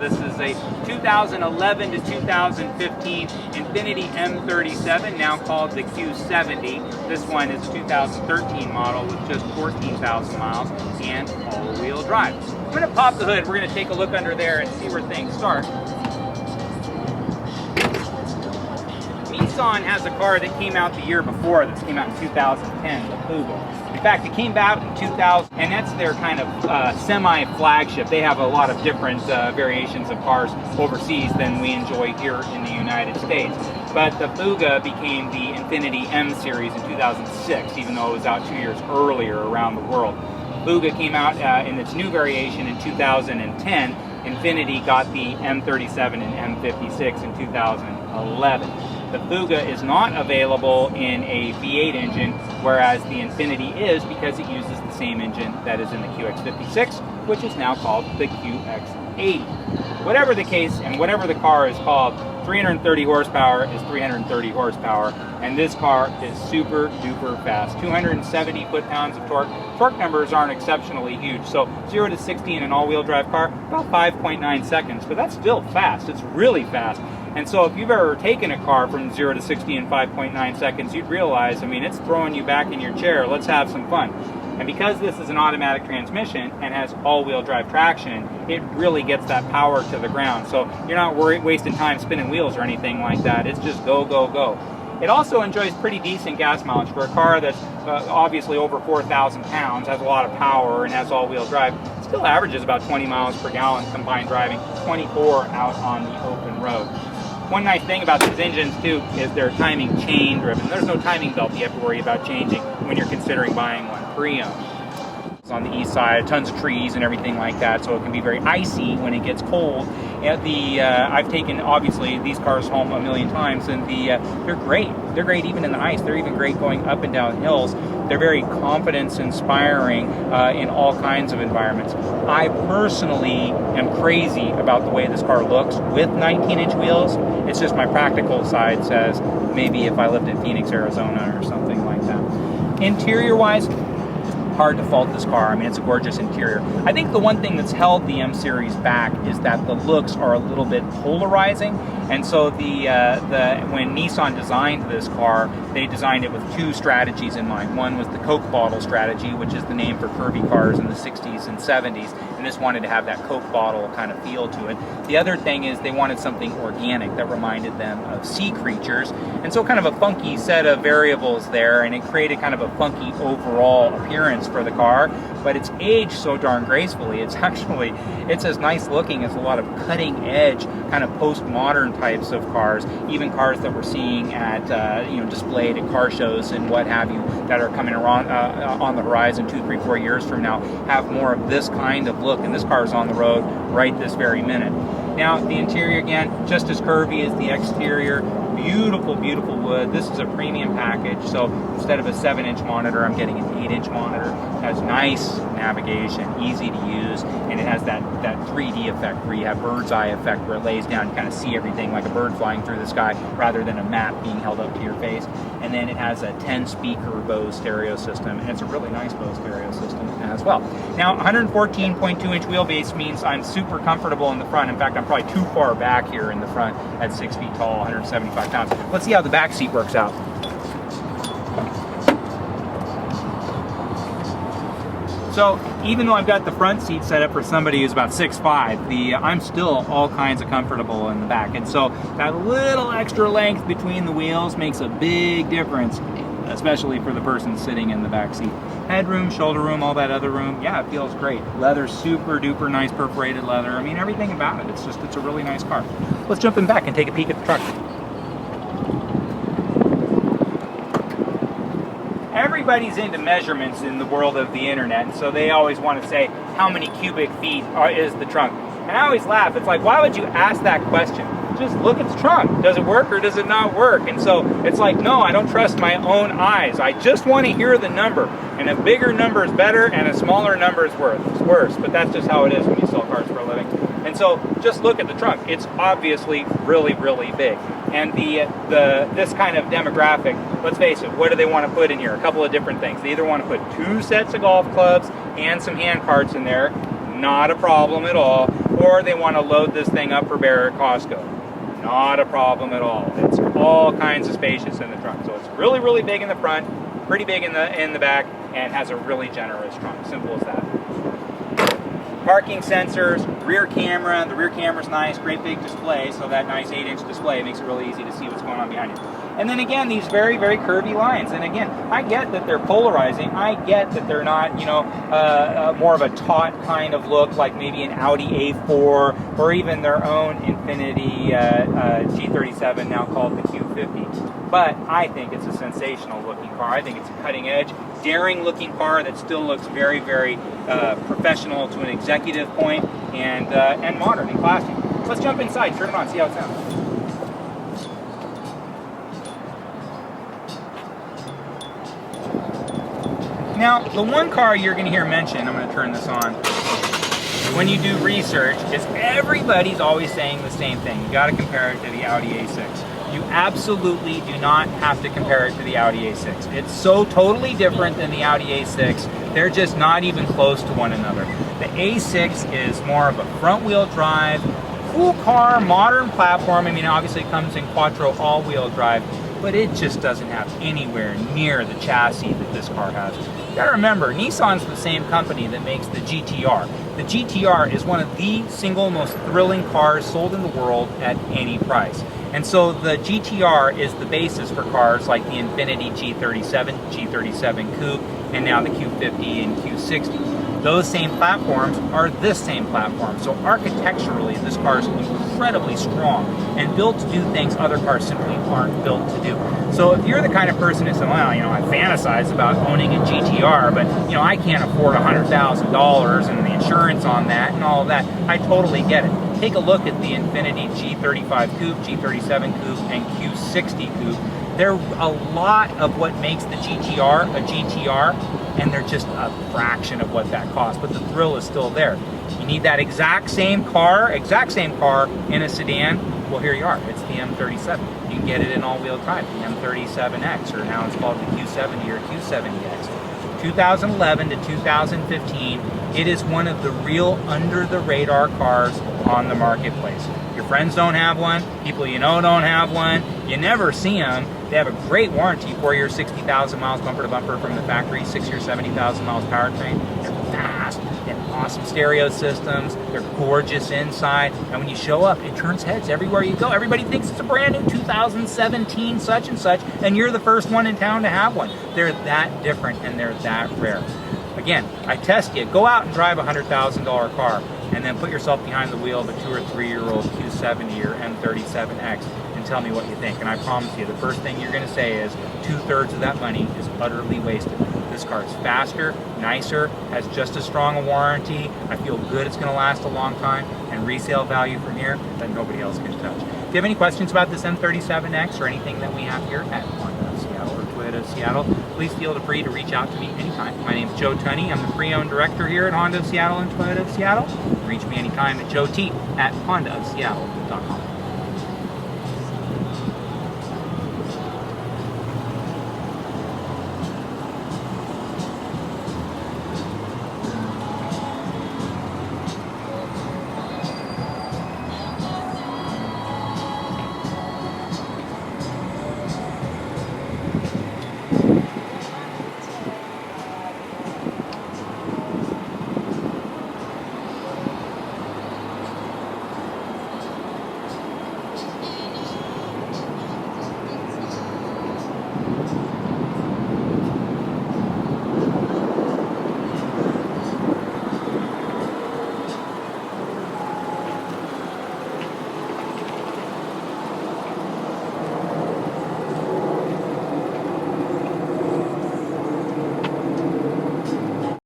This is a 2011 to 2015 Infiniti M37, now called the Q70. This one is a 2013 model with just 14,000 miles and all-wheel drive. I'm going to pop the hood. We're going to take a look under there and see where things start. Nissan has a car that came out the year before. This came out in 2010, the Kuga. In fact, it came out in 2000, and that's their kind of semi-flagship. They have a lot of different variations of cars overseas than we enjoy here in the United States. But the Kuga became the Infiniti M series in 2006, even though it was out 2 years earlier around the world. Kuga came out in its new variation in 2010. Infiniti got the M37 and M56 in 2011. The Kuga is not available in a V8 engine, whereas the Infiniti is, because it uses the same engine that is in the QX56, which is now called the QX80. Whatever the case, and whatever the car is called, 330 horsepower is 330 horsepower, and this car is super duper fast. 270 foot-pounds of torque. Torque numbers aren't exceptionally huge, so 0 to 60 in an all-wheel drive car, about 5.9 seconds, but that's still fast. It's really fast. And so if you've ever taken a car from 0 to 60 in 5.9 seconds, you'd realize, I mean, it's throwing you back in your chair. Let's have some fun. And because this is an automatic transmission and has all-wheel drive traction, it really gets that power to the ground. So you're not wasting time spinning wheels or anything like that. It's just go, go, go. It also enjoys pretty decent gas mileage for a car that's obviously over 4,000 pounds, has a lot of power, and has all-wheel drive. It still averages about 20 miles per gallon combined driving, 24 out on the open road. One nice thing about these engines too is they're timing chain driven. There's no timing belt you have to worry about changing when you're considering buying one pre-owned. It's on the east side, tons of trees and everything like that, so it can be very icy when it gets cold. I've taken, obviously, these cars home a million times, and they're great. They're great even in the ice. They're even great going up and down hills. They're very confidence-inspiring in all kinds of environments. I personally am crazy about the way this car looks with 19-inch wheels. It's just my practical side says maybe if I lived in Phoenix, Arizona or something like that. Interior-wise, hard to fault this car. I mean, it's a gorgeous interior. I think the one thing that's held the M series back is that the looks are a little bit polarizing, and so when Nissan designed this car, they designed it with two strategies in mind. One was the Coke bottle strategy, which is the name for curvy cars in the 60s and 70s, and this wanted to have that Coke bottle kind of feel to it. The other thing is they wanted something organic that reminded them of sea creatures, and so kind of a funky set of variables there, and it created kind of a funky overall appearance for the car, but it's aged so darn gracefully. It's as nice looking as a lot of cutting edge kind of postmodern types of cars, even cars that we're seeing at displayed at car shows and what have you that are coming around on the horizon 2, 3, 4 years from now have more of this kind of look, and this car is on the road right this very minute. Now the interior, again, just as curvy as the exterior. Beautiful, beautiful wood. This is a premium package, so instead of a 7-inch monitor, I'm getting an 8-inch monitor. It has nice navigation, easy to use, and it has that 3D effect where you have bird's eye effect where it lays down, you kind of see everything like a bird flying through the sky rather than a map being held up to your face. And then it has a 10-speaker Bose stereo system, and it's a really nice Bose stereo system as well. Now, 114.2-inch wheelbase means I'm super comfortable in the front. In fact, I'm probably too far back here in the front at 6 feet tall, 175 pounds. Let's see how the back seat works out. So even though I've got the front seat set up for somebody who's about 6'5", I'm still all kinds of comfortable in the back. And so that little extra length between the wheels makes a big difference, especially for the person sitting in the back seat. Headroom, shoulder room, all that other room, yeah, it feels great. Leather's super duper nice perforated leather. I mean, everything about it. It's a really nice car. Let's jump in back and take a peek at the truck. Everybody's into measurements in the world of the internet, and so they always want to say, how many cubic feet is the trunk? And I always laugh. It's like, why would you ask that question? Just look at the trunk. Does it work or does it not work? And so it's like, no, I don't trust my own eyes. I just want to hear the number. And a bigger number is better, and a smaller number is worse. But that's just how it is when you sell cars for a living. And so just look at the trunk. It's obviously really, really big. And this kind of demographic, let's face it, what do they want to put in here? A couple of different things. They either want to put 2 sets of golf clubs and some hand carts in there, not a problem at all, or they want to load this thing up for bear at Costco. Not a problem at all. It's all kinds of spacious in the trunk. So it's really, really big in the front, pretty big in the back, and has a really generous trunk. Simple as that. Parking sensors, rear camera. The rear camera's nice, great big display, so that nice 8-inch display makes it really easy to see what's going on behind you. And then again, these very, very curvy lines. And again, I get that they're polarizing. I get that they're not, you know, more of a taut kind of look like maybe an Audi A4 or even their own Infiniti G37, now called the Q70. But I think it's a sensational looking car. I think it's a cutting edge, daring looking car that still looks very, very professional to an executive point, and modern and classy. So let's jump inside, turn it on, see how it sounds. Now, the one car you're going to hear mentioned, I'm going to turn this on, when you do research, is everybody's always saying the same thing. You got to compare it to the Audi A6. You absolutely do not have to compare it to the Audi A6. It's so totally different than the Audi A6. They're just not even close to one another. The A6 is more of a front-wheel drive, cool car, modern platform. I mean, obviously it comes in quattro all-wheel drive, but it just doesn't have anywhere near the chassis that this car has. You gotta remember, Nissan's the same company that makes the GTR. The GTR is one of the single most thrilling cars sold in the world at any price. And so the GTR is the basis for cars like the Infiniti G37, G37 Coupe, and now the Q50 and Q60. Those same platforms are this same platform. So architecturally, this car is incredibly strong and built to do things other cars simply aren't built to do. So if you're the kind of person who says, well, you know, I fantasize about owning a GTR, but, you know, I can't afford $100,000 and the insurance on that and all of that, I totally get it. Take a look at the Infiniti G35 Coupe, G37 Coupe, and Q60 Coupe. They're a lot of what makes the GTR a GTR, and they're just a fraction of what that costs, but the thrill is still there. You need that exact same car in a sedan, well, here you are. It's the M37. You can get it in all-wheel drive, the M37X, or now it's called the Q70 or Q70X. 2011 to 2015, it is one of the real under-the-radar cars on the marketplace. Your friends don't have one, people you know don't have one, you never see them. They have a great warranty, 4 years, 60,000 miles bumper to bumper from the factory, 6 years, 70,000 miles powertrain. They're fast, they have awesome stereo systems, they're gorgeous inside, and when you show up, it turns heads everywhere you go. Everybody thinks it's a brand new 2017 such and such, and you're the first one in town to have one. They're that different and they're that rare. Again, I test you, go out and drive a $100,000 car, and then put yourself behind the wheel of a 2 or 3 year old Q70 or M37X and tell me what you think. And I promise you, the first thing you're going to say is 2/3 of that money is utterly wasted. This car is faster, nicer, has just as strong a warranty. I feel good it's going to last a long time, and resale value from here that nobody else can touch. If you have any questions about this M37X or anything that we have here at Honda of Seattle or Toyota of Seattle, please feel free to reach out to me anytime. My name is Joe Tunney. I'm the pre-owned director here at Honda of Seattle and Toyota of Seattle. Reach me anytime at joet@hondaofseattle.com.